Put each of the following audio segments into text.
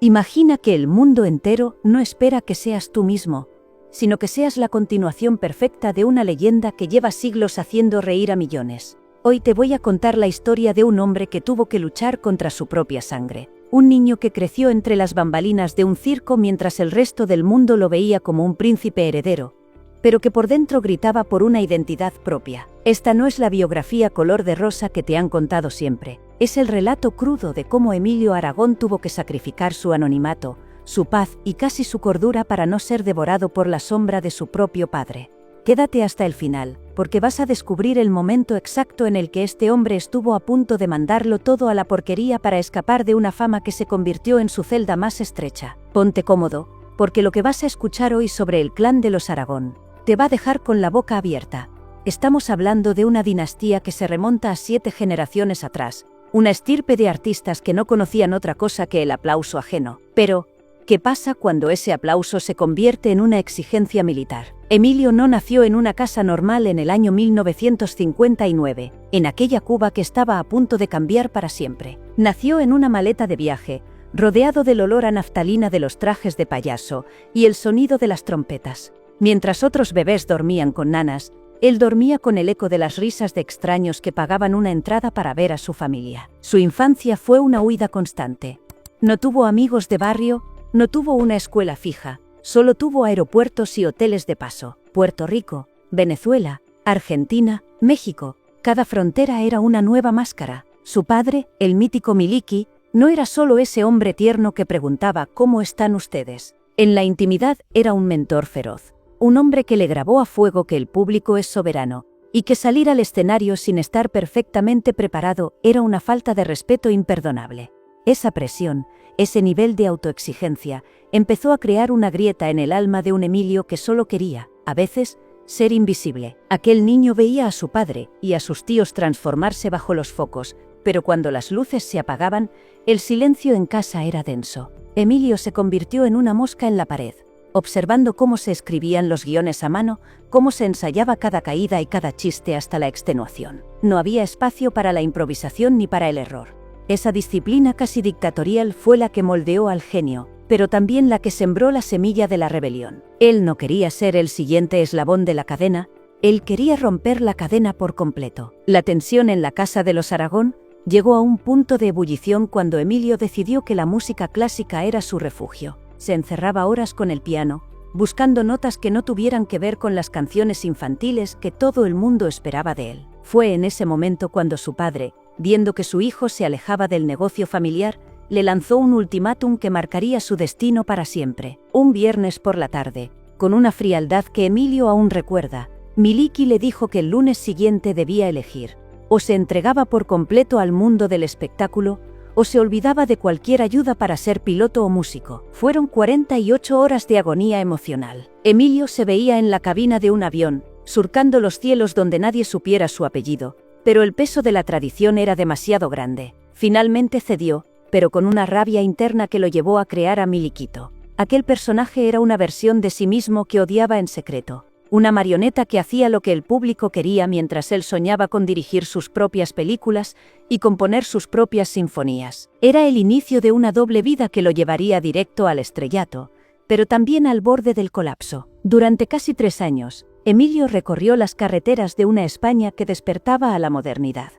Imagina que el mundo entero no espera que seas tú mismo, sino que seas la continuación perfecta de una leyenda que lleva siglos haciendo reír a millones. Hoy te voy a contar la historia de un hombre que tuvo que luchar contra su propia sangre. Un niño que creció entre las bambalinas de un circo mientras el resto del mundo lo veía como un príncipe heredero, pero que por dentro gritaba por una identidad propia. Esta no es la biografía color de rosa que te han contado siempre. Es el relato crudo de cómo Emilio Aragón tuvo que sacrificar su anonimato, su paz y casi su cordura para no ser devorado por la sombra de su propio padre. Quédate hasta el final, porque vas a descubrir el momento exacto en el que este hombre estuvo a punto de mandarlo todo a la porquería para escapar de una fama que se convirtió en su celda más estrecha. Ponte cómodo, porque lo que vas a escuchar hoy sobre el clan de los Aragón te va a dejar con la boca abierta. Estamos hablando de una dinastía que se remonta a 7 generaciones atrás, una estirpe de artistas que no conocían otra cosa que el aplauso ajeno. Pero, ¿qué pasa cuando ese aplauso se convierte en una exigencia militar? Emilio no nació en una casa normal en el año 1959, en aquella Cuba que estaba a punto de cambiar para siempre. Nació en una maleta de viaje, rodeado del olor a naftalina de los trajes de payaso y el sonido de las trompetas. Mientras otros bebés dormían con nanas, él dormía con el eco de las risas de extraños que pagaban una entrada para ver a su familia. Su infancia fue una huida constante. No tuvo amigos de barrio, no tuvo una escuela fija, solo tuvo aeropuertos y hoteles de paso. Puerto Rico, Venezuela, Argentina, México. Cada frontera era una nueva máscara. Su padre, el mítico Miliki, no era solo ese hombre tierno que preguntaba ¿cómo están ustedes? En la intimidad era un mentor feroz. Un hombre que le grabó a fuego que el público es soberano, y que salir al escenario sin estar perfectamente preparado era una falta de respeto imperdonable. Esa presión, ese nivel de autoexigencia, empezó a crear una grieta en el alma de un Emilio que solo quería, a veces, ser invisible. Aquel niño veía a su padre y a sus tíos transformarse bajo los focos, pero cuando las luces se apagaban, el silencio en casa era denso. Emilio se convirtió en una mosca en la pared, observando cómo se escribían los guiones a mano, cómo se ensayaba cada caída y cada chiste hasta la extenuación. No había espacio para la improvisación ni para el error. Esa disciplina casi dictatorial fue la que moldeó al genio, pero también la que sembró la semilla de la rebelión. Él no quería ser el siguiente eslabón de la cadena, él quería romper la cadena por completo. La tensión en la casa de los Aragón llegó a un punto de ebullición cuando Emilio decidió que la música clásica era su refugio. Se encerraba horas con el piano, buscando notas que no tuvieran que ver con las canciones infantiles que todo el mundo esperaba de él. Fue en ese momento cuando su padre, viendo que su hijo se alejaba del negocio familiar, le lanzó un ultimátum que marcaría su destino para siempre. Un viernes por la tarde, con una frialdad que Emilio aún recuerda, Miliki le dijo que el lunes siguiente debía elegir: o se entregaba por completo al mundo del espectáculo, o se olvidaba de cualquier ayuda para ser piloto o músico. Fueron 48 horas de agonía emocional. Emilio se veía en la cabina de un avión, surcando los cielos donde nadie supiera su apellido, pero el peso de la tradición era demasiado grande. Finalmente cedió, pero con una rabia interna que lo llevó a crear a Miliquito. Aquel personaje era una versión de sí mismo que odiaba en secreto. Una marioneta que hacía lo que el público quería mientras él soñaba con dirigir sus propias películas y componer sus propias sinfonías. Era el inicio de una doble vida que lo llevaría directo al estrellato, pero también al borde del colapso. Durante casi 3 años, Emilio recorrió las carreteras de una España que despertaba a la modernidad.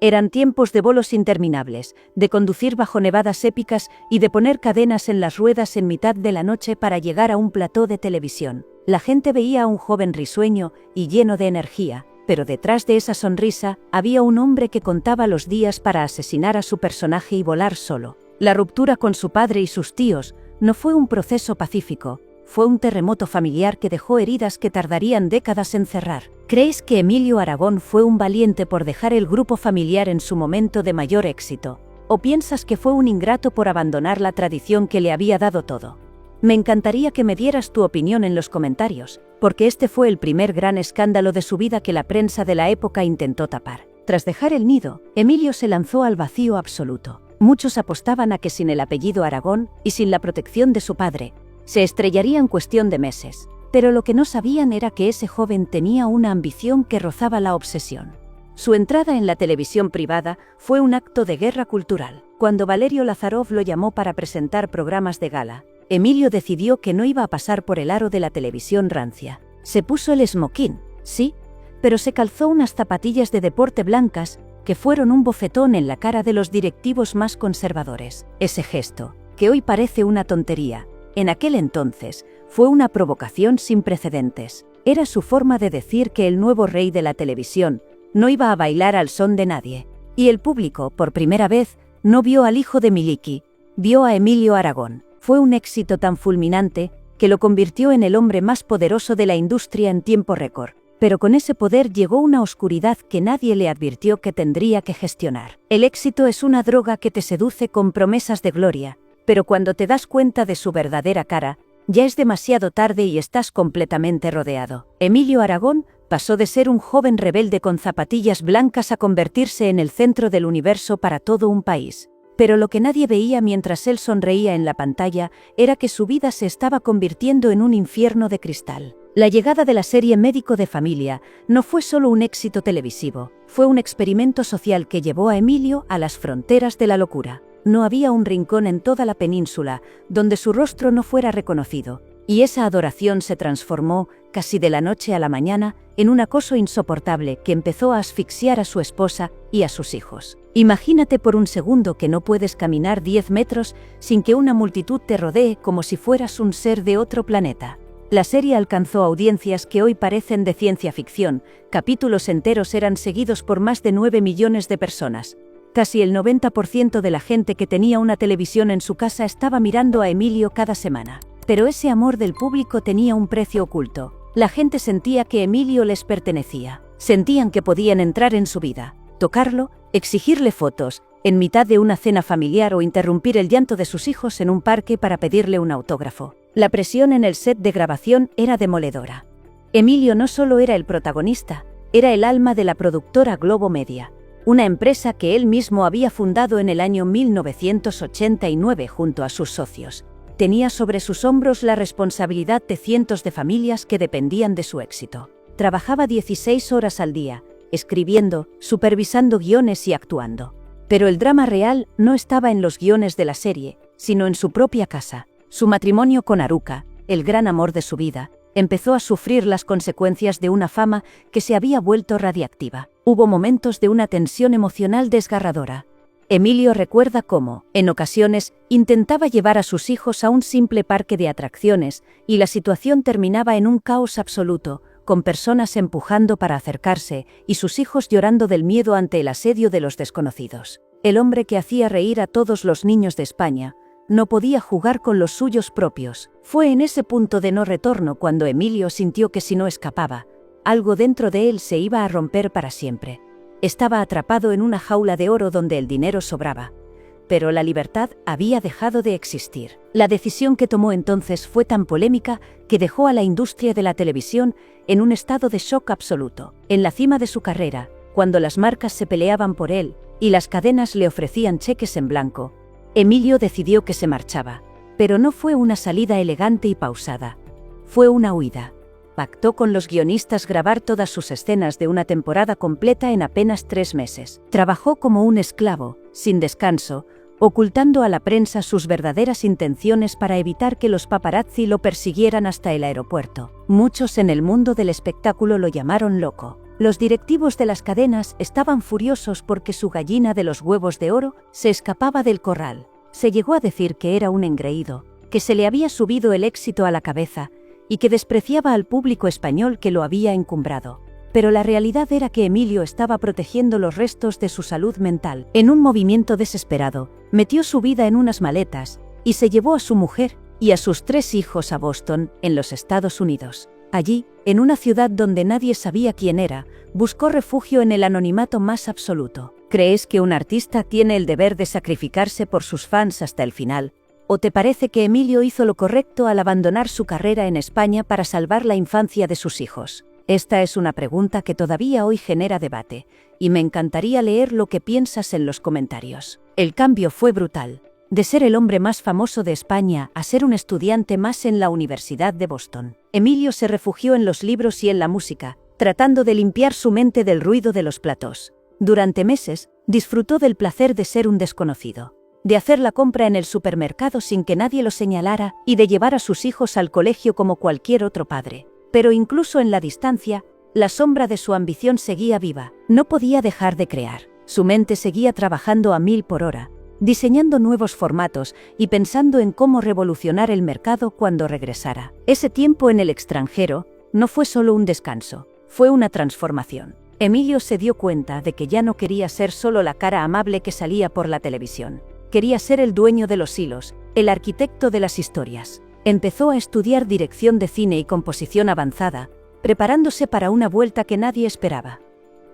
Eran tiempos de bolos interminables, de conducir bajo nevadas épicas y de poner cadenas en las ruedas en mitad de la noche para llegar a un plató de televisión. La gente veía a un joven risueño y lleno de energía, pero detrás de esa sonrisa había un hombre que contaba los días para asesinar a su personaje y volar solo. La ruptura con su padre y sus tíos no fue un proceso pacífico, fue un terremoto familiar que dejó heridas que tardarían décadas en cerrar. ¿Crees que Emilio Aragón fue un valiente por dejar el grupo familiar en su momento de mayor éxito? ¿O piensas que fue un ingrato por abandonar la tradición que le había dado todo? Me encantaría que me dieras tu opinión en los comentarios, porque este fue el primer gran escándalo de su vida que la prensa de la época intentó tapar. Tras dejar el nido, Emilio se lanzó al vacío absoluto. Muchos apostaban a que sin el apellido Aragón y sin la protección de su padre, se estrellaría en cuestión de meses. Pero lo que no sabían era que ese joven tenía una ambición que rozaba la obsesión. Su entrada en la televisión privada fue un acto de guerra cultural. Cuando Valerio Lazarov lo llamó para presentar programas de gala, Emilio decidió que no iba a pasar por el aro de la televisión rancia. Se puso el esmoquín, sí, pero se calzó unas zapatillas de deporte blancas que fueron un bofetón en la cara de los directivos más conservadores. Ese gesto, que hoy parece una tontería, en aquel entonces fue una provocación sin precedentes. Era su forma de decir que el nuevo rey de la televisión no iba a bailar al son de nadie. Y el público, por primera vez, no vio al hijo de Miliki, vio a Emilio Aragón. Fue un éxito tan fulminante que lo convirtió en el hombre más poderoso de la industria en tiempo récord. Pero con ese poder llegó una oscuridad que nadie le advirtió que tendría que gestionar. El éxito es una droga que te seduce con promesas de gloria, pero cuando te das cuenta de su verdadera cara, ya es demasiado tarde y estás completamente rodeado. Emilio Aragón pasó de ser un joven rebelde con zapatillas blancas a convertirse en el centro del universo para todo un país. Pero lo que nadie veía mientras él sonreía en la pantalla era que su vida se estaba convirtiendo en un infierno de cristal. La llegada de la serie Médico de Familia no fue solo un éxito televisivo, fue un experimento social que llevó a Emilio a las fronteras de la locura. No había un rincón en toda la península donde su rostro no fuera reconocido, y esa adoración se transformó, casi de la noche a la mañana, en un acoso insoportable que empezó a asfixiar a su esposa y a sus hijos. Imagínate por un segundo que no puedes caminar 10 metros sin que una multitud te rodee como si fueras un ser de otro planeta. La serie alcanzó audiencias que hoy parecen de ciencia ficción. Capítulos enteros eran seguidos por más de 9 millones de personas. Casi el 90% de la gente que tenía una televisión en su casa estaba mirando a Emilio cada semana. Pero ese amor del público tenía un precio oculto. La gente sentía que Emilio les pertenecía. Sentían que podían entrar en su vida, tocarlo, exigirle fotos, en mitad de una cena familiar o interrumpir el llanto de sus hijos en un parque para pedirle un autógrafo. La presión en el set de grabación era demoledora. Emilio no solo era el protagonista, era el alma de la productora Globo Media, una empresa que él mismo había fundado en el año 1989 junto a sus socios. Tenía sobre sus hombros la responsabilidad de cientos de familias que dependían de su éxito. Trabajaba 16 horas al día, escribiendo, supervisando guiones y actuando. Pero el drama real no estaba en los guiones de la serie, sino en su propia casa. Su matrimonio con Aruka, el gran amor de su vida, empezó a sufrir las consecuencias de una fama que se había vuelto radiactiva. Hubo momentos de una tensión emocional desgarradora. Emilio recuerda cómo, en ocasiones, intentaba llevar a sus hijos a un simple parque de atracciones y la situación terminaba en un caos absoluto, con personas empujando para acercarse y sus hijos llorando del miedo ante el asedio de los desconocidos. El hombre que hacía reír a todos los niños de España no podía jugar con los suyos propios. Fue en ese punto de no retorno cuando Emilio sintió que si no escapaba, algo dentro de él se iba a romper para siempre. Estaba atrapado en una jaula de oro donde el dinero sobraba, pero la libertad había dejado de existir. La decisión que tomó entonces fue tan polémica que dejó a la industria de la televisión en un estado de shock absoluto. En la cima de su carrera, cuando las marcas se peleaban por él y las cadenas le ofrecían cheques en blanco, Emilio decidió que se marchaba. Pero no fue una salida elegante y pausada. Fue una huida. Pactó con los guionistas grabar todas sus escenas de una temporada completa en apenas 3 meses. Trabajó como un esclavo, sin descanso, ocultando a la prensa sus verdaderas intenciones para evitar que los paparazzi lo persiguieran hasta el aeropuerto. Muchos en el mundo del espectáculo lo llamaron loco. Los directivos de las cadenas estaban furiosos porque su gallina de los huevos de oro se escapaba del corral. Se llegó a decir que era un engreído, que se le había subido el éxito a la cabeza y que despreciaba al público español que lo había encumbrado. Pero la realidad era que Emilio estaba protegiendo los restos de su salud mental. En un movimiento desesperado, metió su vida en unas maletas y se llevó a su mujer y a sus 3 hijos a Boston, en los Estados Unidos. Allí, en una ciudad donde nadie sabía quién era, buscó refugio en el anonimato más absoluto. ¿Crees que un artista tiene el deber de sacrificarse por sus fans hasta el final? ¿O te parece que Emilio hizo lo correcto al abandonar su carrera en España para salvar la infancia de sus hijos? Esta es una pregunta que todavía hoy genera debate, y me encantaría leer lo que piensas en los comentarios. El cambio fue brutal. De ser el hombre más famoso de España a ser un estudiante más en la Universidad de Boston. Emilio se refugió en los libros y en la música, tratando de limpiar su mente del ruido de los platós. Durante meses, disfrutó del placer de ser un desconocido, de hacer la compra en el supermercado sin que nadie lo señalara y de llevar a sus hijos al colegio como cualquier otro padre. Pero incluso en la distancia, la sombra de su ambición seguía viva. No podía dejar de crear. Su mente seguía trabajando a 1000 por hora, diseñando nuevos formatos y pensando en cómo revolucionar el mercado cuando regresara. Ese tiempo en el extranjero no fue solo un descanso, fue una transformación. Emilio se dio cuenta de que ya no quería ser solo la cara amable que salía por la televisión. Quería ser el dueño de los hilos, el arquitecto de las historias. Empezó a estudiar dirección de cine y composición avanzada, preparándose para una vuelta que nadie esperaba.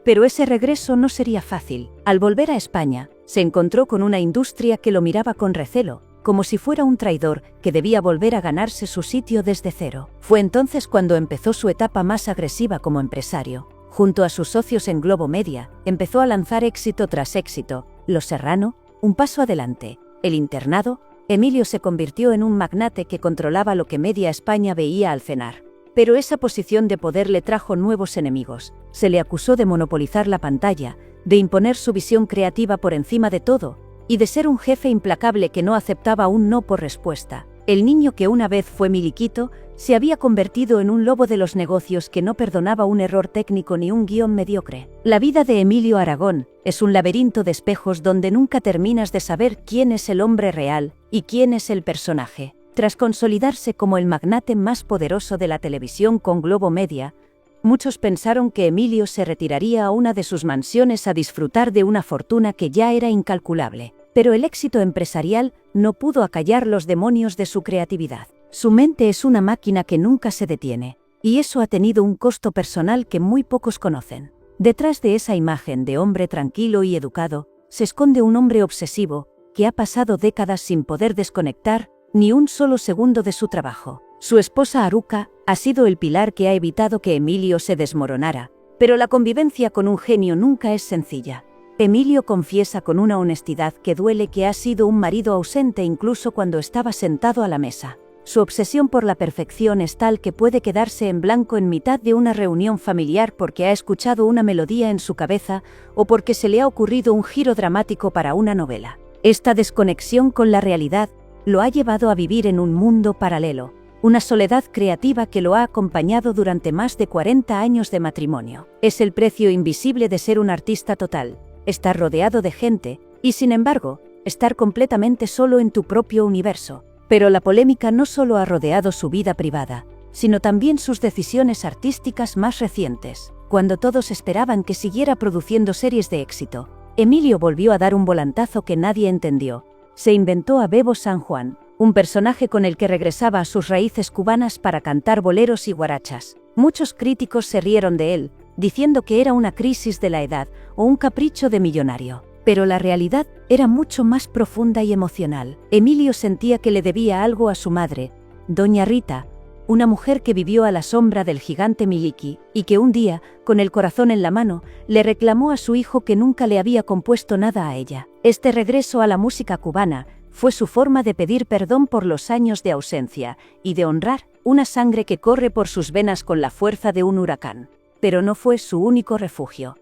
Pero ese regreso no sería fácil. Al volver a España, se encontró con una industria que lo miraba con recelo, como si fuera un traidor que debía volver a ganarse su sitio desde cero. Fue entonces cuando empezó su etapa más agresiva como empresario. Junto a sus socios en Globo Media, empezó a lanzar éxito tras éxito: Los Serrano, Un paso adelante, El internado. Emilio se convirtió en un magnate que controlaba lo que media España veía al cenar. Pero esa posición de poder le trajo nuevos enemigos. Se le acusó de monopolizar la pantalla, de imponer su visión creativa por encima de todo, y de ser un jefe implacable que no aceptaba un no por respuesta. El niño que una vez fue miliquito, se había convertido en un lobo de los negocios que no perdonaba un error técnico ni un guión mediocre. La vida de Emilio Aragón es un laberinto de espejos donde nunca terminas de saber quién es el hombre real y quién es el personaje. Tras consolidarse como el magnate más poderoso de la televisión con Globo Media, muchos pensaron que Emilio se retiraría a una de sus mansiones a disfrutar de una fortuna que ya era incalculable. Pero el éxito empresarial no pudo acallar los demonios de su creatividad. Su mente es una máquina que nunca se detiene, y eso ha tenido un costo personal que muy pocos conocen. Detrás de esa imagen de hombre tranquilo y educado, se esconde un hombre obsesivo, que ha pasado décadas sin poder desconectar ni un solo segundo de su trabajo. Su esposa Aruca ha sido el pilar que ha evitado que Emilio se desmoronara, pero la convivencia con un genio nunca es sencilla. Emilio confiesa con una honestidad que duele que ha sido un marido ausente incluso cuando estaba sentado a la mesa. Su obsesión por la perfección es tal que puede quedarse en blanco en mitad de una reunión familiar porque ha escuchado una melodía en su cabeza o porque se le ha ocurrido un giro dramático para una novela. Esta desconexión con la realidad lo ha llevado a vivir en un mundo paralelo, una soledad creativa que lo ha acompañado durante más de 40 años de matrimonio. Es el precio invisible de ser un artista total, estar rodeado de gente y, sin embargo, estar completamente solo en tu propio universo. Pero la polémica no solo ha rodeado su vida privada, sino también sus decisiones artísticas más recientes. Cuando todos esperaban que siguiera produciendo series de éxito, Emilio volvió a dar un volantazo que nadie entendió. Se inventó a Bebo San Juan, un personaje con el que regresaba a sus raíces cubanas para cantar boleros y guarachas. Muchos críticos se rieron de él, diciendo que era una crisis de la edad o un capricho de millonario. Pero la realidad era mucho más profunda y emocional. Emilio sentía que le debía algo a su madre, doña Rita, una mujer que vivió a la sombra del gigante Miliki, y que un día, con el corazón en la mano, le reclamó a su hijo que nunca le había compuesto nada a ella. Este regreso a la música cubana fue su forma de pedir perdón por los años de ausencia y de honrar una sangre que corre por sus venas con la fuerza de un huracán. Pero no fue su único refugio.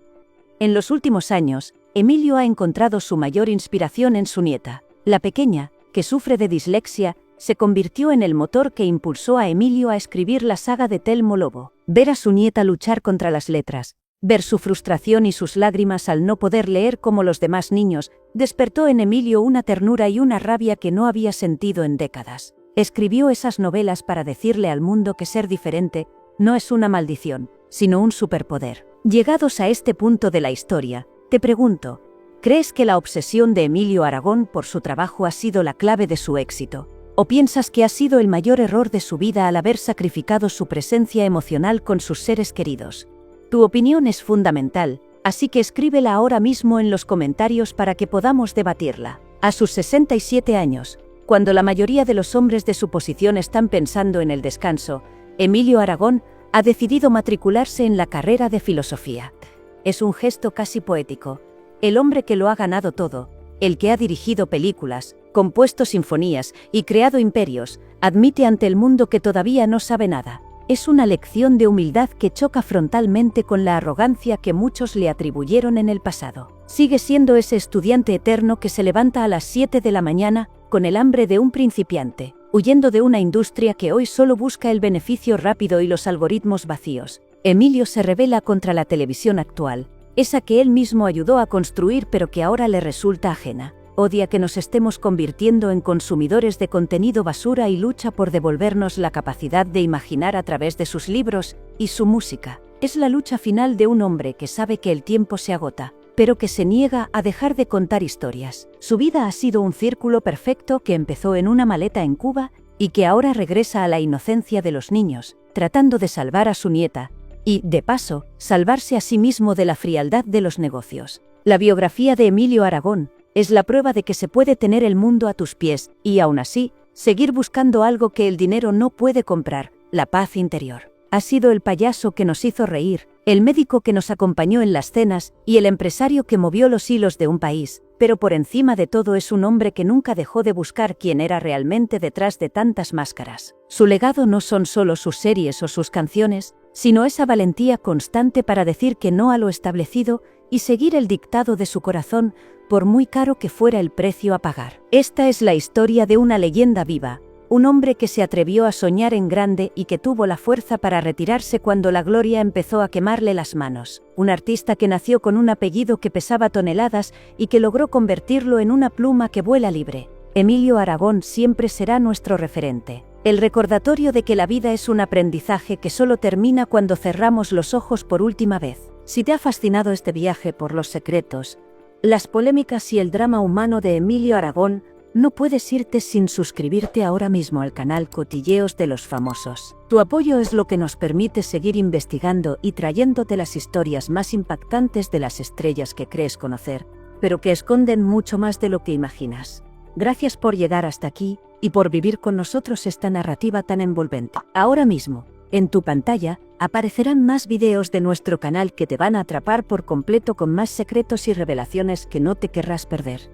En los últimos años, Emilio ha encontrado su mayor inspiración en su nieta. La pequeña, que sufre de dislexia, se convirtió en el motor que impulsó a Emilio a escribir la saga de Telmo Lobo. Ver a su nieta luchar contra las letras, ver su frustración y sus lágrimas al no poder leer como los demás niños, despertó en Emilio una ternura y una rabia que no había sentido en décadas. Escribió esas novelas para decirle al mundo que ser diferente no es una maldición, sino un superpoder. Llegados a este punto de la historia, te pregunto, ¿crees que la obsesión de Emilio Aragón por su trabajo ha sido la clave de su éxito? ¿O piensas que ha sido el mayor error de su vida al haber sacrificado su presencia emocional con sus seres queridos? Tu opinión es fundamental, así que escríbela ahora mismo en los comentarios para que podamos debatirla. A sus 67 años, cuando la mayoría de los hombres de su posición están pensando en el descanso, Emilio Aragón ha decidido matricularse en la carrera de filosofía. Es un gesto casi poético. El hombre que lo ha ganado todo, el que ha dirigido películas, compuesto sinfonías y creado imperios, admite ante el mundo que todavía no sabe nada. Es una lección de humildad que choca frontalmente con la arrogancia que muchos le atribuyeron en el pasado. Sigue siendo ese estudiante eterno que se levanta a las 7 de la mañana con el hambre de un principiante, huyendo de una industria que hoy solo busca el beneficio rápido y los algoritmos vacíos. Emilio se rebela contra la televisión actual, esa que él mismo ayudó a construir pero que ahora le resulta ajena. Odia que nos estemos convirtiendo en consumidores de contenido basura y lucha por devolvernos la capacidad de imaginar a través de sus libros y su música. Es la lucha final de un hombre que sabe que el tiempo se agota, pero que se niega a dejar de contar historias. Su vida ha sido un círculo perfecto que empezó en una maleta en Cuba y que ahora regresa a la inocencia de los niños, tratando de salvar a su nieta y, de paso, salvarse a sí mismo de la frialdad de los negocios. La biografía de Emilio Aragón es la prueba de que se puede tener el mundo a tus pies y, aún así, seguir buscando algo que el dinero no puede comprar: la paz interior. Ha sido el payaso que nos hizo reír, el médico que nos acompañó en las cenas y el empresario que movió los hilos de un país, pero por encima de todo es un hombre que nunca dejó de buscar quién era realmente detrás de tantas máscaras. Su legado no son solo sus series o sus canciones, sino esa valentía constante para decir que no a lo establecido y seguir el dictado de su corazón, por muy caro que fuera el precio a pagar. Esta es la historia de una leyenda viva, un hombre que se atrevió a soñar en grande y que tuvo la fuerza para retirarse cuando la gloria empezó a quemarle las manos. Un artista que nació con un apellido que pesaba toneladas y que logró convertirlo en una pluma que vuela libre. Emilio Aragón siempre será nuestro referente. El recordatorio de que la vida es un aprendizaje que solo termina cuando cerramos los ojos por última vez. Si te ha fascinado este viaje por los secretos, las polémicas y el drama humano de Emilio Aragón, no puedes irte sin suscribirte ahora mismo al canal Cotilleos de los Famosos. Tu apoyo es lo que nos permite seguir investigando y trayéndote las historias más impactantes de las estrellas que crees conocer, pero que esconden mucho más de lo que imaginas. Gracias por llegar hasta aquí y por vivir con nosotros esta narrativa tan envolvente. Ahora mismo, en tu pantalla, aparecerán más videos de nuestro canal que te van a atrapar por completo con más secretos y revelaciones que no te querrás perder.